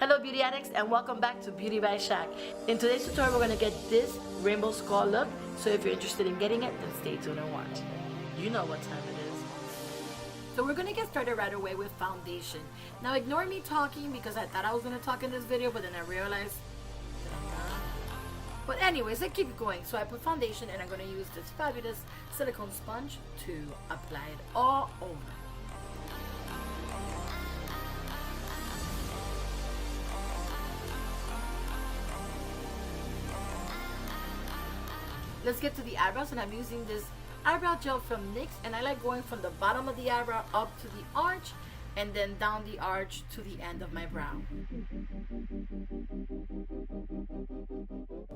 Hello beauty addicts and welcome back to Beautybyshaq. In today's tutorial we're going to get this rainbow skull look, so if you're interested in getting it then stay tuned and watch. You know what time it is. So we're going to get started right away with foundation. Now ignore me talking because I thought I was going to talk in this video, but then I realized that I'm not. But anyways, let's keep going. So I put foundation and I'm going to use this fabulous silicone sponge to apply it all over. Let's get to the eyebrows, and I'm using this eyebrow gel from NYX, and I like going from the bottom of the eyebrow up to the arch and then down the arch to the end of my brow.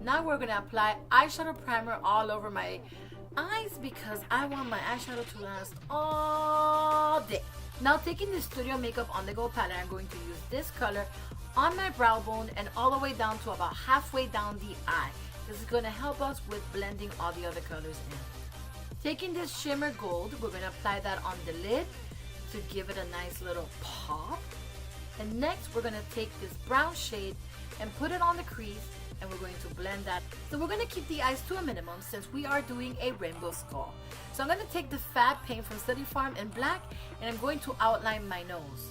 Now we're going to apply eyeshadow primer all over my eyes because I want my eyeshadow to last all day. Now taking the Studio Makeup On The Go palette, I'm going to use this color on my brow bone and all the way down to about halfway down the eye. This is going to help us with blending all the other colors in. Taking this shimmer gold, we're going to apply that on the lid to give it a nice little pop. And next we're going to take this brown shade and put it on the crease, and we're going to blend that. So we're going to keep the eyes to a minimum since we are doing a rainbow skull. So I'm going to take the Fab paint from Study Farm in black, and I'm going to outline my nose.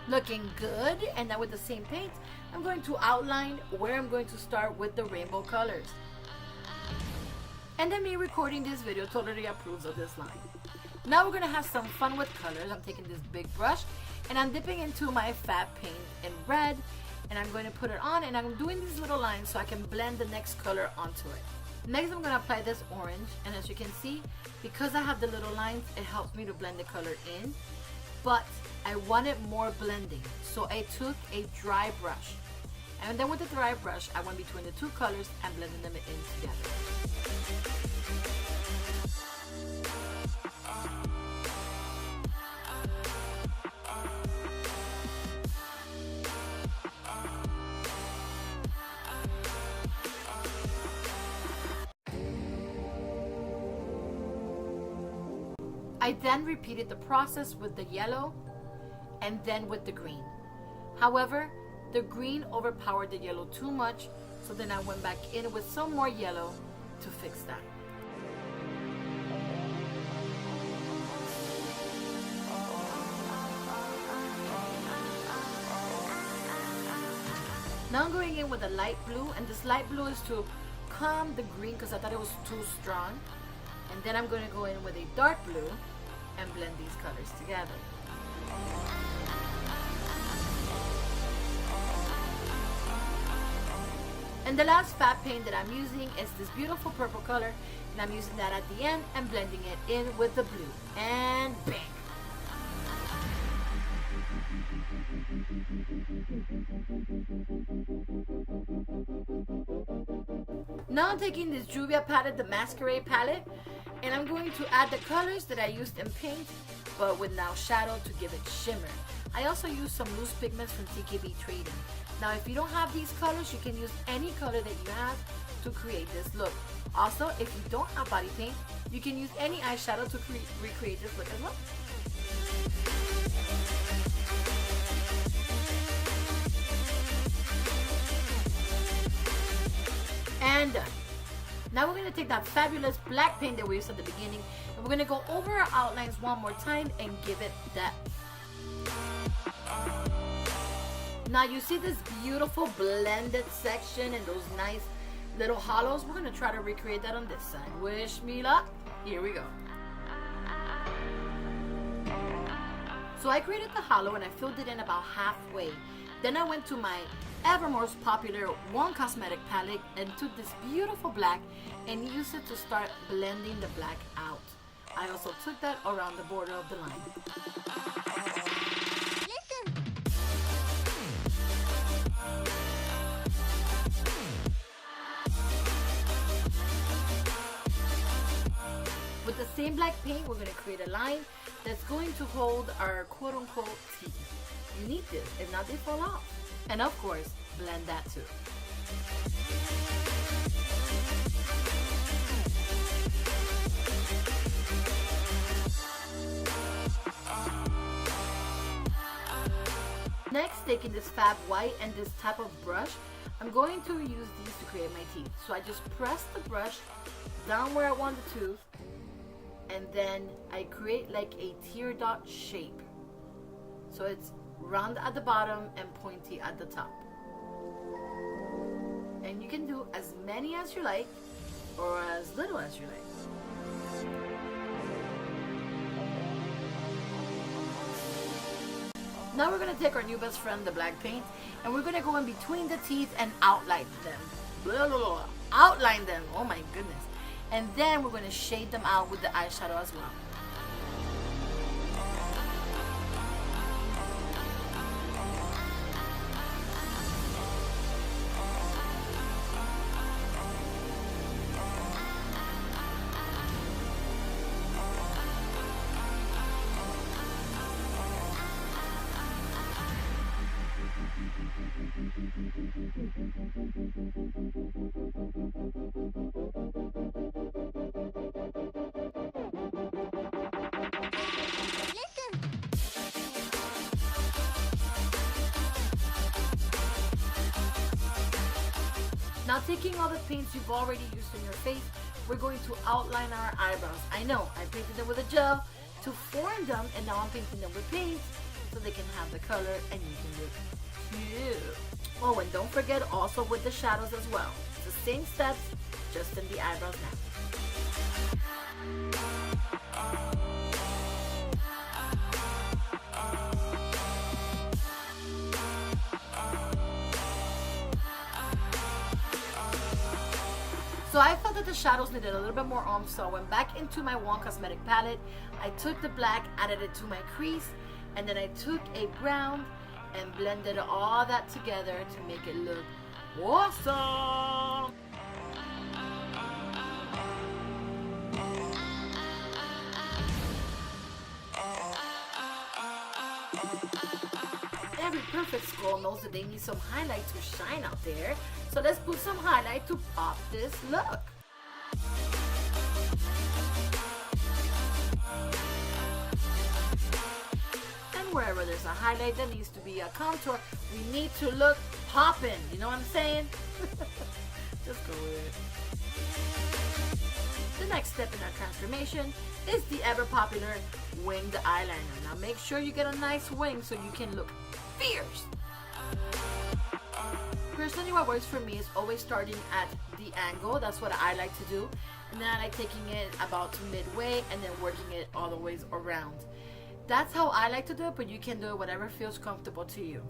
Looking good. And now with the same paint, I'm going to outline where I'm going to start with the rainbow colors. And then me recording this video totally approves of this line. Now we're going to have some fun with colors. I'm taking this big brush and I'm dipping into my Fab paint in red, and I'm going to put it on, and I'm doing these little lines so I can blend the next color onto it. Next I'm going to apply this orange, and as you can see, because I have the little lines, it helps me to blend the color in. But I wanted more blending, so I took a dry brush, and then with the dry brush I went between the two colors and blended them in together. I then repeated the process with the yellow and then with the green. However, the green overpowered the yellow too much, so then I went back in with some more yellow to fix that. Now I'm going in with a light blue, and this light blue is to calm the green because I thought it was too strong. And then I'm going to go in with a dark blue and blend these colors together. And the last Fab paint that I'm using is this beautiful purple color, and I'm using that at the end and blending it in with the blue. And bang! Now I'm taking this Juvias palette, the Mascarade palette, and I'm going to add the colors that I used in paint, but with now shadow to give it shimmer. I also use some loose pigments from TKB Trading. Now if you don't have these colors, you can use any color that you have to create this look. Also, if you don't have body paint, you can use any eyeshadow to recreate this look as well. And done. Now we're going to take that fabulous black paint that we used at the beginning, and we're going to go over our outlines one more time and give it depth. Now you see this beautiful blended section and those nice little hollows. We're going to try to recreate that on this side. Wish me luck. Here we go. So I created the hollow and I filled it in about halfway. Then I went to my ever most popular Wong Cosmetics palette and took this beautiful black and used it to start blending the black out. I also took that around the border of the line. With the same black paint, we're going to create a line that's going to hold our quote-unquote teeth. You need this, if not they fall off. And of course, blend that too. Next, taking this fab white and this type of brush, I'm going to use these to create my teeth. So I just press the brush down where I want the tooth, and then I create like a tear dot shape. So it's round at the bottom and pointy at the top. And you can do as many as you like or as little as you like. Now we're going to take our new best friend, the black paint, and we're going to go in between the teeth and outline them. Blah, blah, blah. Outline them. Oh my goodness. And then we're going to shade them out with the eyeshadow as well. Now taking all the paints you've already used on your face, we're going to outline our eyebrows. I know, I painted them with a gel to form them, and now I'm painting them with paint so they can have the color and you can look cute. Oh, and don't forget also with the shadows as well. It's the same steps, just in the eyebrows now. So I felt that the shadows needed a little bit more oomph, so I went back into my Wong Cosmetic palette. I took the black, added it to my crease, and then I took a brown and blended all that together to make it look awesome. Every perfect skull knows that they need some highlight to shine out there. So let's put some highlight to pop this look. And wherever there's a highlight that needs to be a contour, we need to look poppin'. You know what I'm saying? Just go with it. The next step in our transformation is the ever popular winged eyeliner. Now make sure you get a nice wing so you can look fierce. Personally, what works for me is always starting at the angle. That's what I like to do. And then I like taking it about to midway and then working it all the ways around. That's how I like to do it, but you can do it whatever feels comfortable to you.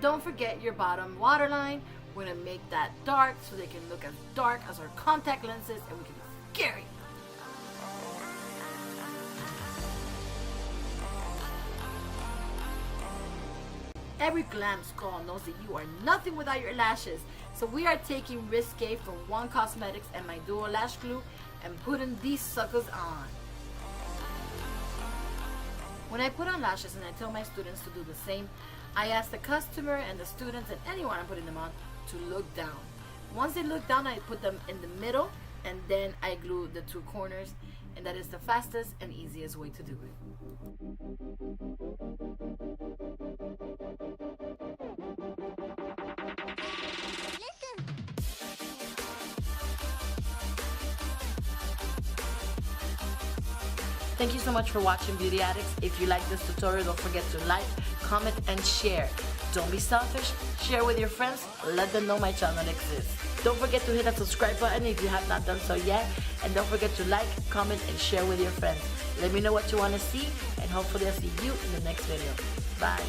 Don't forget your bottom waterline. We're going to make that dark so they can look as dark as our contact lenses and we can be scary. Every glam skull knows that you are nothing without your lashes. So we are taking Risque from Wong Cosmetics and my dual lash glue and putting these suckers on. When I put on lashes and I tell my students to do the same, I ask the customer and the students and anyone I'm putting them on to look down. Once they look down, I put them in the middle and then I glue the two corners, and that is the fastest and easiest way to do it. Thank you so much for watching Beauty Addicts. If you like this tutorial, don't forget to like, comment, and share. Don't be selfish. Share with your friends. Let them know my channel exists. Don't forget to hit that subscribe button if you have not done so yet. And don't forget to like, comment, and share with your friends. Let me know what you want to see, and hopefully I'll see you in the next video. Bye.